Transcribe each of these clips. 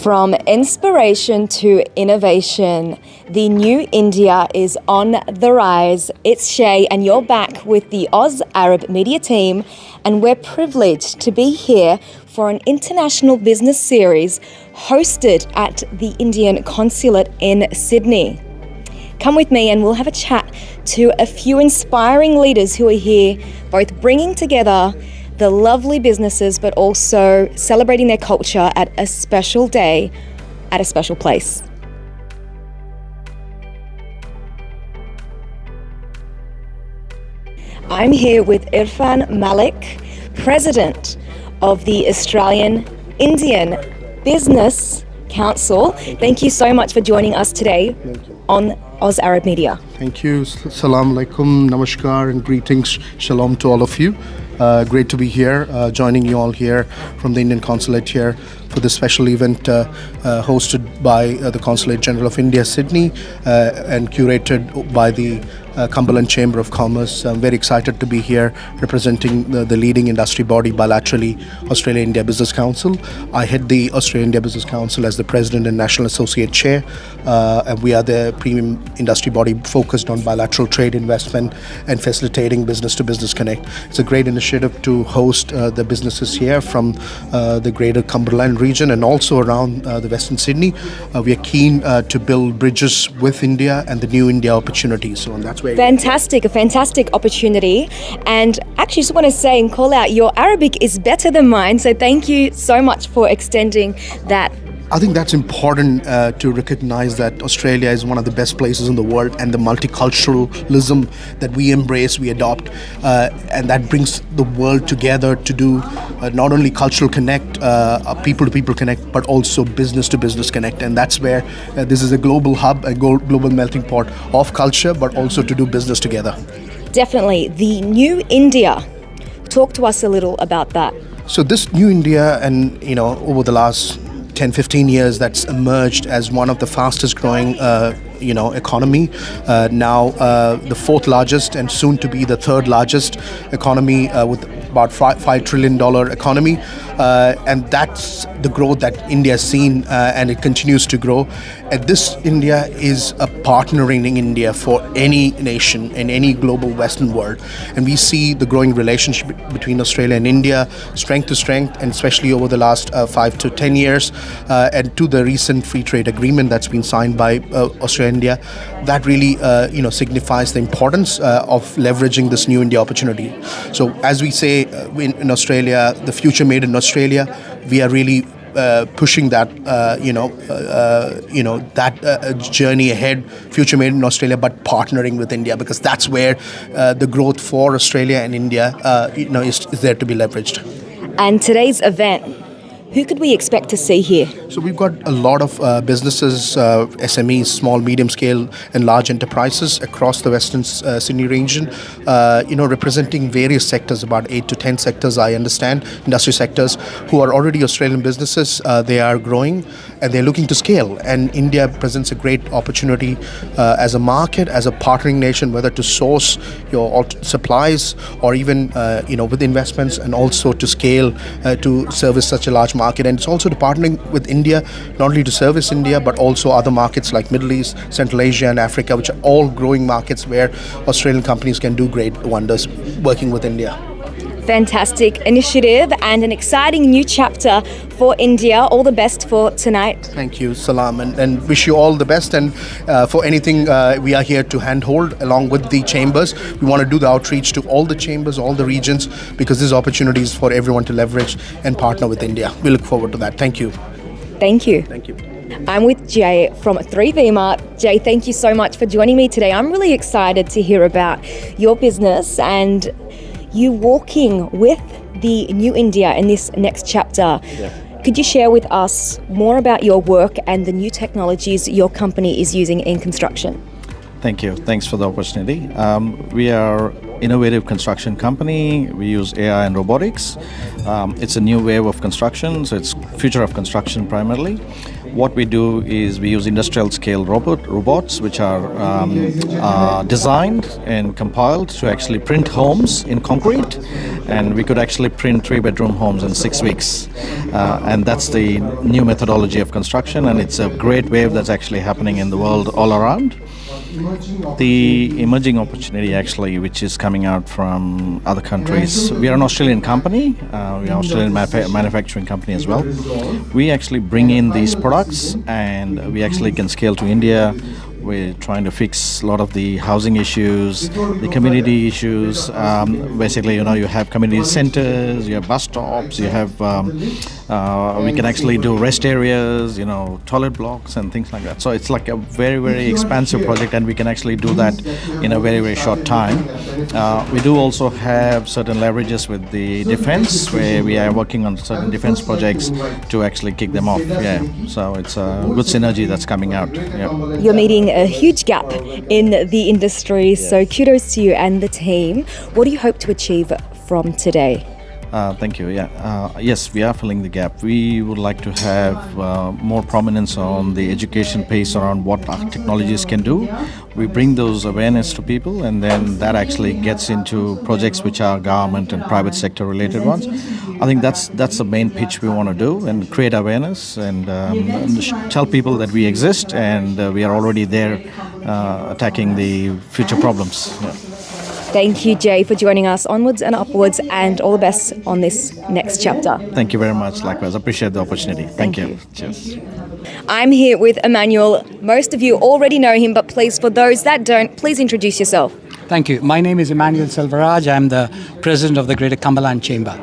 From inspiration to innovation, the new India is on the rise. It's Chay, and you're back with the Oz Arab Media team, and we're privileged to be here for an international business series hosted at the Indian Consulate in Sydney. Come with me and we'll have a chat to a few inspiring leaders who are here, both bringing together the lovely businesses, but also celebrating their culture at a special day, at a special place. I'm here with Irfan Malik, President of the Australian Indian Business Council. Thank you so much for joining us today on Oz Arab Media. Thank you. Salam alaikum, namaskar, and greetings. Shalom to all of you. Great to be here, joining you all here from the Indian Consulate here for this special event hosted by the Consulate General of India, Sydney, and curated by the Cumberland Chamber of Commerce. I'm very excited to be here representing the leading industry body bilaterally, Australia-India Business Council. I head the Australia-India Business Council as the President and National Associate Chair, and we are the premium industry body focused on bilateral trade, investment, and facilitating business-to-business connect. It's a great initiative to host the businesses here from the greater Cumberland region and also around the Western Sydney. We are keen to build bridges with India and the new India opportunities. So that's where a fantastic opportunity. And actually just want to say and call out, your Arabic is better than mine, so thank you so much for extending that. I think that's important to recognize that Australia is one of the best places in the world, and the multiculturalism that we embrace, we adopt, and that brings the world together to do not only cultural connect, people-to-people connect, but also business-to-business connect. And that's where this is a global hub, a global melting pot of culture, but also to do business together. Definitely. The new India. Talk to us a little about that. So this new India, and over the last 10-15 years, that's emerged as one of the fastest growing economy, now the fourth largest and soon to be the third largest economy, with about $5 trillion economy, and that's the growth that India has seen, and it continues to grow. And this India is a partnering India for any nation in any global Western world, and we see the growing relationship between Australia and India, strength to strength, and especially over the last 5 to 10 years, and to the recent free trade agreement that's been signed by Australia and India. That really signifies the importance of leveraging this new India opportunity. So as we say in Australia, the future made in Australia, we are really pushing that journey ahead, future made in Australia, but partnering with India, because that's where the growth for Australia and India is there to be leveraged. And today's event, who could we expect to see here? So we've got a lot of businesses, SMEs, small, medium scale and large enterprises across the Western Sydney region, representing various sectors, about 8 to 10 sectors, I understand, industry sectors, who are already Australian businesses. They are growing and they're looking to scale. And India presents a great opportunity as a market, as a partnering nation, whether to source your supplies or even, with investments, and also to scale to service such a large market. And it's also to partnering with India, not only to service India, but also other markets like Middle East, Central Asia and Africa, which are all growing markets where Australian companies can do great wonders working with India. Fantastic initiative and an exciting new chapter for India. All the best for tonight. Thank you, Salam, and wish you all the best. And for anything, we are here to handhold along with the chambers. We want to do the outreach to all the chambers, all the regions, because there's opportunities for everyone to leverage and partner with India. We look forward to that. Thank you. Thank you. Thank you. I'm with Jay from 3VMart. Jay, thank you so much for joining me today. I'm really excited to hear about your business and you walking with the new India in this next chapter. Yeah. Could you share with us more about your work and the new technologies your company is using in construction? Thank you. Thanks for the opportunity. We are innovative construction company. We use AI and robotics. It's a new wave of construction, so it's future of construction primarily. What we do is we use industrial scale robots which are designed and compiled to actually print homes in concrete and we could actually print 3-bedroom homes in 6 weeks. And that's the new methodology of construction, and it's a great wave that's actually happening in the world all around. The emerging opportunity actually, which is coming out from other countries, we are an Australian company, we are an Australian manufacturing company as well. We actually bring in these products and we actually can scale to India. We're trying to fix a lot of the housing issues, the community issues. Basically, you have community centers, you have bus stops, you have, we can actually do rest areas, toilet blocks and things like that. So it's like a very, very expansive project, and we can actually do that in a very, very short time. We do also have certain leverages with the defense, where we are working on certain defense projects to actually kick them off. Yeah, so it's a good synergy that's coming out. Yeah. You're meeting a huge gap in the industry, so kudos to you and the team. What do you hope to achieve from today? Thank you. Yes, we are filling the gap. We would like to have more prominence on the education piece around what our technologies can do. We bring those awareness to people, and then that actually gets into projects which are government and private sector related ones. I think that's the main pitch we want to do, and create awareness and tell people that we exist and we are already there attacking the future problems. Yeah. Thank you, Jay, for joining us. Onwards and upwards, and all the best on this next chapter. Thank you very much. Likewise, appreciate the opportunity. Thank you. Cheers. I'm here with Emmanuel. Most of you already know him, but please, for those that don't, please introduce yourself. Thank you. My name is Emmanuel Selvaraj. I'm the president of the Greater Cumberland Chamber.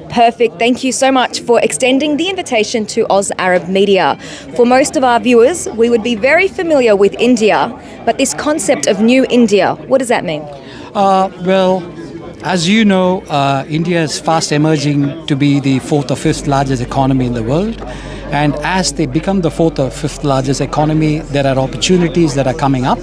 Perfect. Thank you so much for extending the invitation to Oz Arab Media. For most of our viewers, we would be very familiar with India, but this concept of New India, what does that mean? Well, as you know, India is fast emerging to be the 4th or 5th largest economy in the world. And as they become the 4th or 5th largest economy, there are opportunities that are coming up.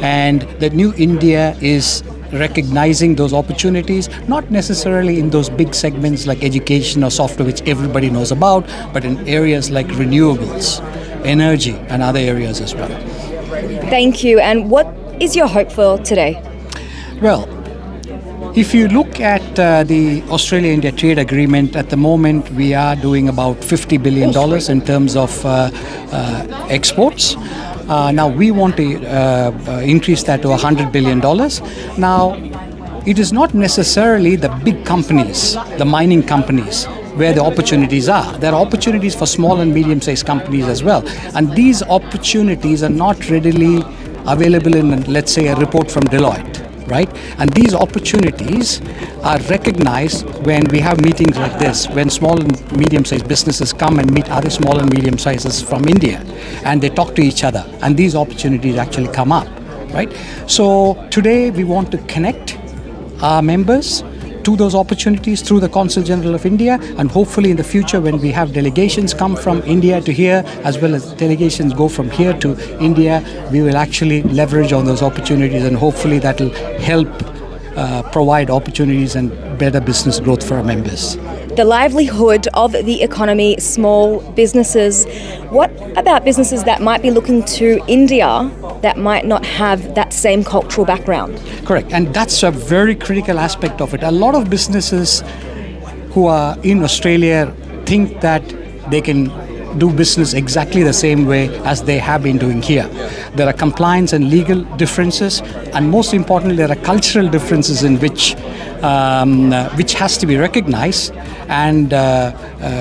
And the New India is recognizing those opportunities, not necessarily in those big segments like education or software, which everybody knows about, but in areas like renewables, energy, and other areas as well. Thank you. And what is your hope for today? Well, if you look at the Australia-India trade agreement, at the moment we are doing about $50 billion in terms of exports. Now we want to increase that to $100 billion. Now, it is not necessarily the big companies, the mining companies, where the opportunities are. There are opportunities for small and medium-sized companies as well. And these opportunities are not readily available in, let's say, a report from Deloitte. Right? And these opportunities are recognized when we have meetings like this, when small and medium-sized businesses come and meet other small and medium-sizes from India, and they talk to each other, and these opportunities actually come up, right? So today we want to connect our members to those opportunities through the Consulate General of India, and hopefully in the future when we have delegations come from India to here, as well as delegations go from here to India, we will actually leverage on those opportunities, and hopefully that will help provide opportunities and better business growth for our members. The livelihood of the economy, small businesses. What about businesses that might be looking to India that might not have that same cultural background? Correct, and that's a very critical aspect of it. A lot of businesses who are in Australia think that they can do business exactly the same way as they have been doing here. There are compliance and legal differences, and most importantly, there are cultural differences in which has to be recognized, and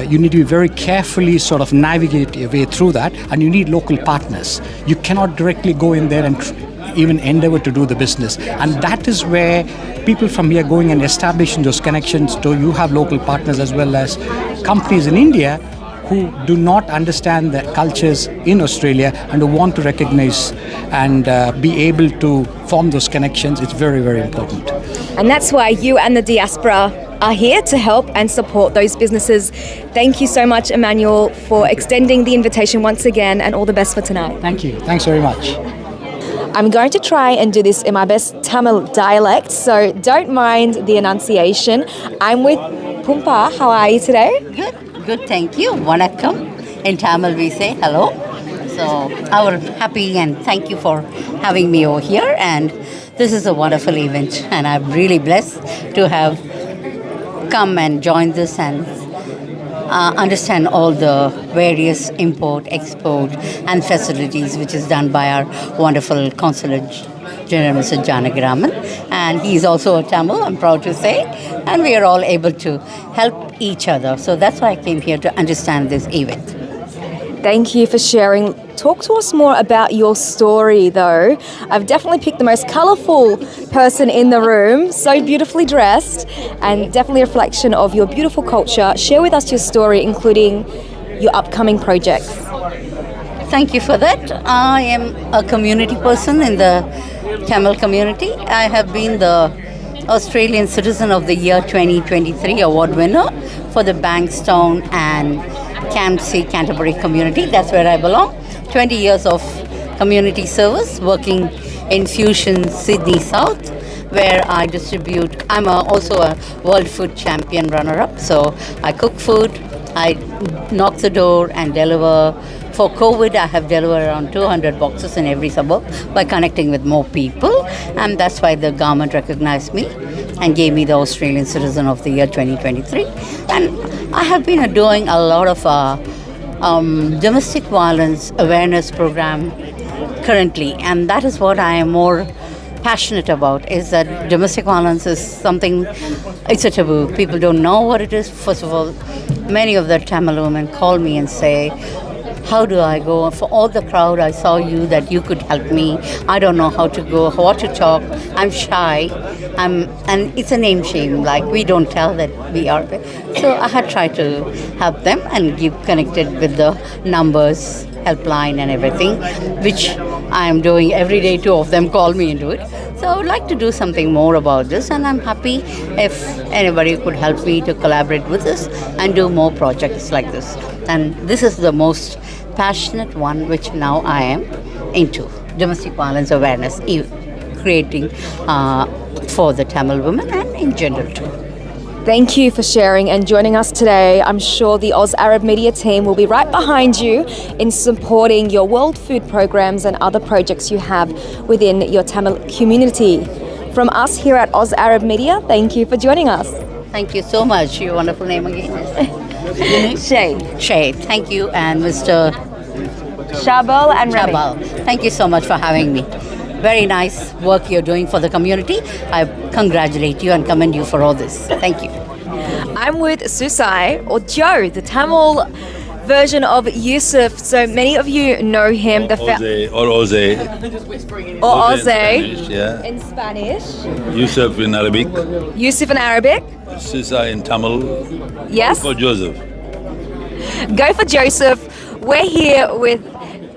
you need to be very carefully sort of navigate your way through that, and you need local partners. You cannot directly go in there and even endeavor to do the business, and that is where people from here going and establishing those connections, so you have local partners as well as companies in India who do not understand the cultures in Australia and who want to recognize and be able to form those connections. It's very, very important. And that's why you and the diaspora are here to help and support those businesses. Thank you so much, Emmanuel, for extending the invitation once again, and all the best for tonight. Thank you. Thanks very much. I'm going to try and do this in my best Tamil dialect, so don't mind the enunciation. I'm with Pumpa. How are you today? Good, thank you. Vanakkam. In Tamil we say hello. So, our happy and thank you for having me over here. And this is a wonderful event, and I'm really blessed to have come and join this and understand all the various import, export, and facilities which is done by our wonderful Consulate General Mr. Janakiraman. And he is also a Tamil, I'm proud to say, and we are all able to help each other. So that's why I came here to understand this event. Thank you for sharing. Talk to us more about your story, though. I've definitely picked the most colourful person in the room, so beautifully dressed, and definitely a reflection of your beautiful culture. Share with us your story, including your upcoming projects. Thank you for that. I am a community person in the Tamil community. I have been the Australian Citizen of the Year 2023 award winner for the Bankstown and Campsie Canterbury community. That's where I belong. 20 years of community service working in Fusion, Sydney South, where I distribute. I'm also a World Food Champion runner-up. So I cook food, I knock the door and deliver. For COVID, I have delivered around 200 boxes in every suburb by connecting with more people. And that's why the government recognized me and gave me the Australian Citizen of the Year 2023. And I have been doing a lot of domestic violence awareness program currently. And that is what I am more passionate about, is that domestic violence is something, it's a taboo. People don't know what it is. First of all, many of the Tamil women call me and say, how do I go? For all the crowd, I saw you, that you could help me. I don't know how to go, what to talk. I'm shy. And it's a name shame. Like, we don't tell that we are. So I had tried to help them and get connected with the numbers, helpline and everything, which I am doing every day. 2 of them call me and do it. So I would like to do something more about this, and I'm happy if anybody could help me to collaborate with us and do more projects like this. And this is the most passionate one which now I am into, domestic violence awareness, creating for the Tamil women and in general too. Thank you for sharing and joining us today. I'm sure the Oz Arab Media team will be right behind you in supporting your world food programs and other projects you have within your Tamil community. From us here at Oz Arab Media, thank you for joining us. Thank you so much. Your wonderful name again is Chay. Chay. Thank you, and Mr. Shabal and Rami. Chabal. Thank you so much for having me. Very nice work you're doing for the community. I congratulate you and commend you for all this. Thank you. I'm with Susai, or Joe, the Tamil version of Yusuf. So many of you know him. Or Oze. Or Oze Yeah. in Spanish. Yusuf in Arabic. Yusuf in Arabic. Sisa in Tamil. Yes. For Joseph. Go for Joseph. We're here with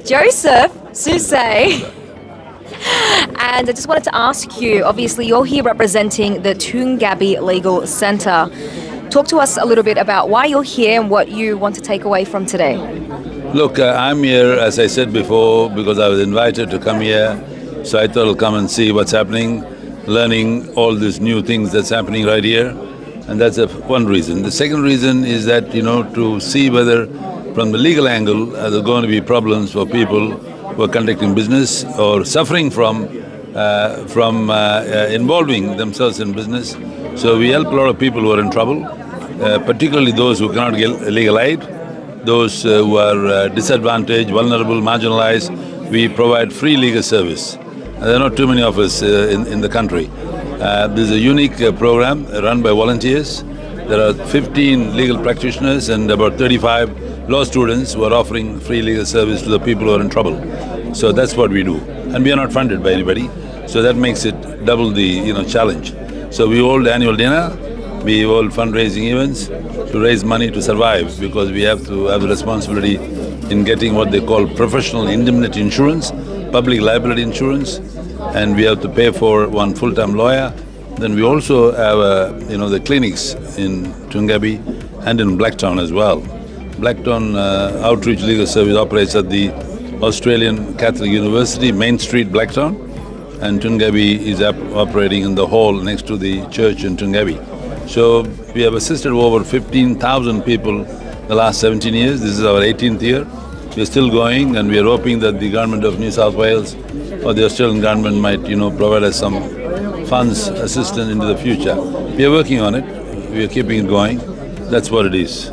Joseph Susai. And I just wanted to ask you, obviously you're here representing the Toongabbie Legal Centre. Talk to us a little bit about why you're here and what you want to take away from today. Look, I'm here, as I said before, because I was invited to come here. So I thought I'll come and see what's happening, learning all these new things that's happening right here. And that's one reason. The second reason is that, to see whether from the legal angle, there are going to be problems for people who are conducting business or suffering from involving themselves in business. So we help a lot of people who are in trouble, particularly those who cannot get legal aid, those who are disadvantaged, vulnerable, marginalized. We provide free legal service. There are not too many of us in the country. This is a unique program run by volunteers. There are 15 legal practitioners and about 35 law students who are offering free legal service to the people who are in trouble. So that's what we do. And we are not funded by anybody. So that makes it double the challenge. So we hold annual dinner, we hold fundraising events to raise money to survive, because we have to have the responsibility in getting what they call professional indemnity insurance, public liability insurance, and we have to pay for one full-time lawyer. Then we also have the clinics in Toongabbie and in Blacktown as well. Blacktown Outreach Legal Service operates at the Australian Catholic University, Main Street, Blacktown, and Toongabbie is operating in the hall next to the church in Toongabbie. So we have assisted over 15,000 people the last 17 years. This is our 18th year. We're still going, and we are hoping that the government of New South Wales or the Australian government might, provide us some funds, assistance into the future. We are working on it. We are keeping it going. That's what it is.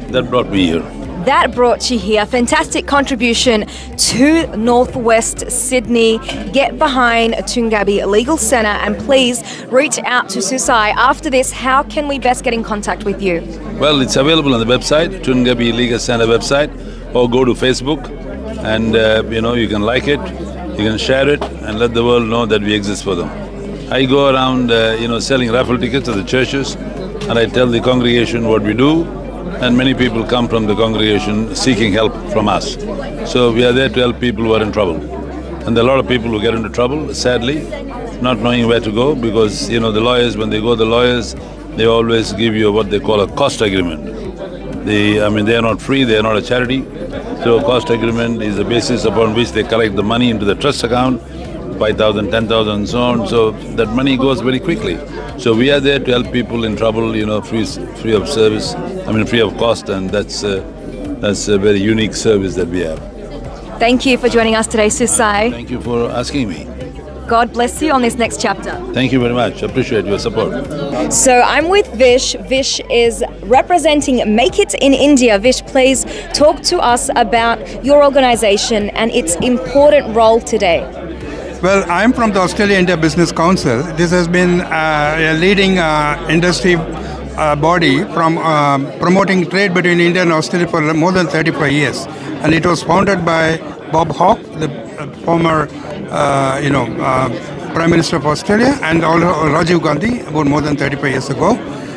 That brought me here. That brought you here. Fantastic contribution to Northwest Sydney. Get behind Tungabi Legal Centre and please reach out to Susai. After this, how can we best get in contact with you? Well, it's available on the website, Tungabi Legal Centre website, or go to Facebook and you can like it, you can share it and let the world know that we exist for them. I go around selling raffle tickets at the churches and I tell the congregation what we do. And many people come from the congregation seeking help from us. So we are there to help people who are in trouble. And there are a lot of people who get into trouble, sadly, not knowing where to go because, the lawyers, when they go to the lawyers, they always give you what they call a cost agreement. They are not free, they are not a charity. So a cost agreement is the basis upon which they collect the money into the trust account, 5,000, 10,000 and so on. So that money goes very quickly. So we are there to help people in trouble, free of service, free of cost, and that's a very unique service that we have. Thank you for joining us today, Susai. Thank you for asking me. God bless you on this next chapter. Thank you very much. Appreciate your support. So I'm with Vish. Vish is representing Make It in India. Vish, please talk to us about your organization and its important role today. Well, I'm from the Australia-India Business Council. This has been a leading industry body from promoting trade between India and Australia for more than 35 years. And it was founded by Bob Hawke, the former Prime Minister of Australia, and also Rajiv Gandhi about more than 35 years ago.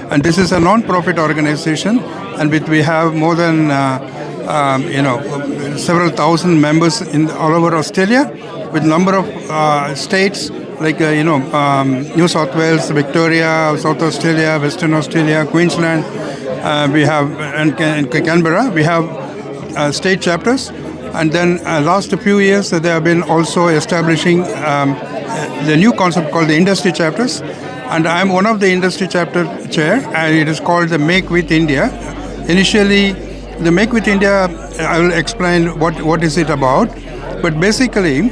And this is a non-profit organization, and we have more than several thousand members in all over Australia, with number of states like New South Wales, Victoria, South Australia, Western Australia, Queensland. We have and Canberra. We have state chapters, and then last few years they have been also establishing the new concept called the industry chapters. And I am one of the industry chapter chair, and it is called the Make with India. Initially, the Make with India, I will explain what is it about. But basically,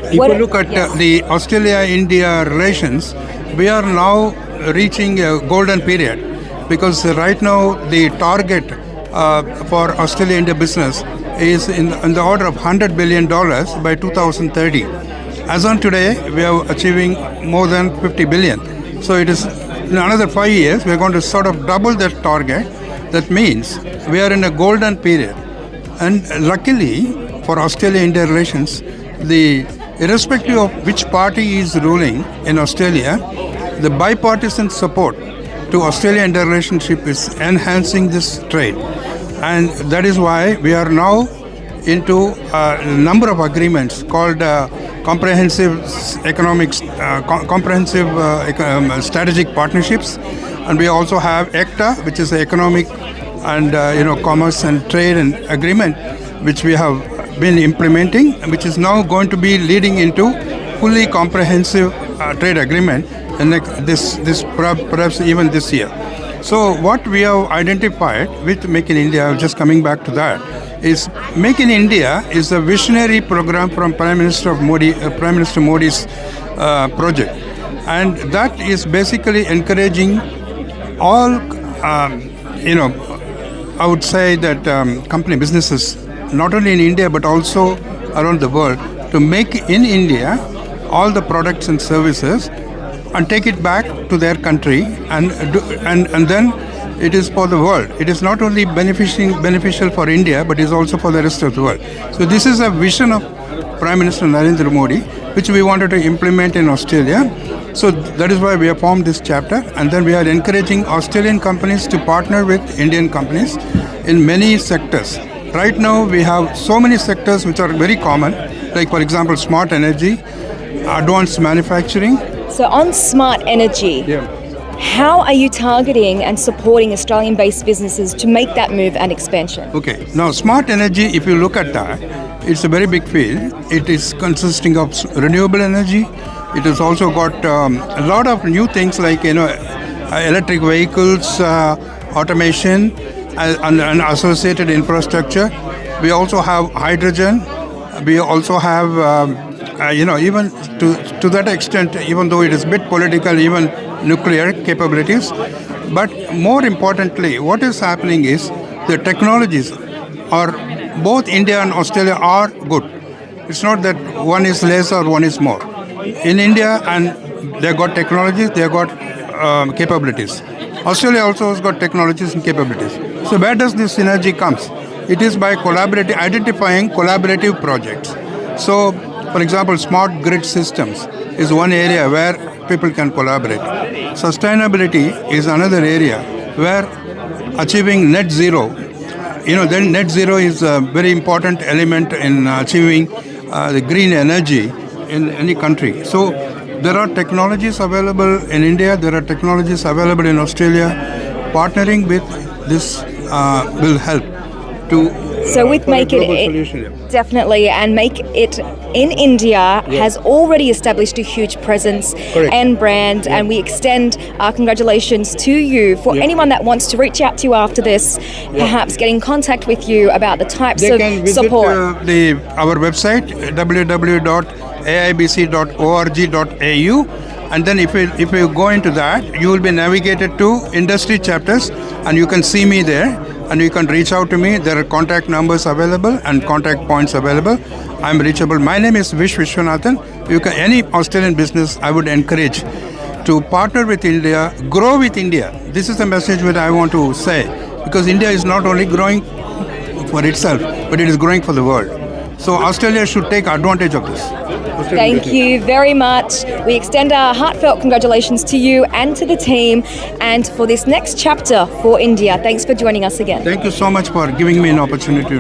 if you look at the Australia-India relations, we are now reaching a golden period because right now the target for Australia-India business is in the order of $100 billion by 2030. As on today, we are achieving more than 50 billion. So it is in another 5 years, we are going to sort of double that target. That means we are in a golden period. And luckily for Australia-India relations, irrespective of which party is ruling in Australia, the bipartisan support to Australia-India relationship is enhancing this trade. And that is why we are now into a number of agreements called comprehensive strategic partnerships, and we also have ECTA, which is the economic and commerce and trade and agreement, which we have been implementing, which is now going to be leading into fully comprehensive trade agreement, and perhaps even this year. So what we have identified with Make in India, just coming back to that, is Make in India is a visionary program from Prime Minister Modi's project, and that is basically encouraging all, I would say that company businesses, not only in India but also around the world, to make in India all the products and services and take it back to their country, and then it is for the world. It is not only beneficial for India, but is also for the rest of the world. So this is a vision of Prime Minister Narendra Modi, which we wanted to implement in Australia. So that is why we have formed this chapter, and then we are encouraging Australian companies to partner with Indian companies in many sectors. Right now we have so many sectors which are very common, like for example smart energy, advanced manufacturing. So on smart energy, how are you targeting and supporting Australian-based businesses to make that move and expansion? Okay, now smart energy, if you look at that, it's a very big field. It is consisting of renewable energy. It has also got a lot of new things like electric vehicles, automation, and associated infrastructure. We also have hydrogen. We also have even to that extent, even though it is a bit political, even nuclear capabilities. But more importantly, what is happening is the technologies are both India and Australia are good. It's not that one is less or one is more. In India, and they got technologies, they got capabilities. Australia also has got technologies and capabilities. So where does this synergy comes? It is by identifying collaborative projects. So, for example, smart grid systems is one area where people can collaborate. Sustainability is another area where achieving net zero, then net zero is a very important element in achieving the green energy in any country. So there are technologies available in India, there are technologies available in Australia. Partnering with this will help to So with Make It, solution. definitely, and Make It in India has already established a huge presence Correct. and brand, and we extend our congratulations to you. For anyone that wants to reach out to you after this, perhaps get in contact with you about the types They of can visit support. our website www.aibc.org.au, and then if you go into that, you will be navigated to industry chapters, and you can see me there, and you can reach out to me. There are contact numbers available and contact points available. I'm reachable. My name is Vish Vishwanathan. You can any Australian business I would encourage to partner with India, grow with India. This is the message that I want to say, because India is not only growing for itself, but it is growing for the world. So Australia should take advantage of this. Thank you very much. We extend our heartfelt congratulations to you and to the team, and for this next chapter for India. Thanks for joining us again. Thank you so much for giving me an opportunity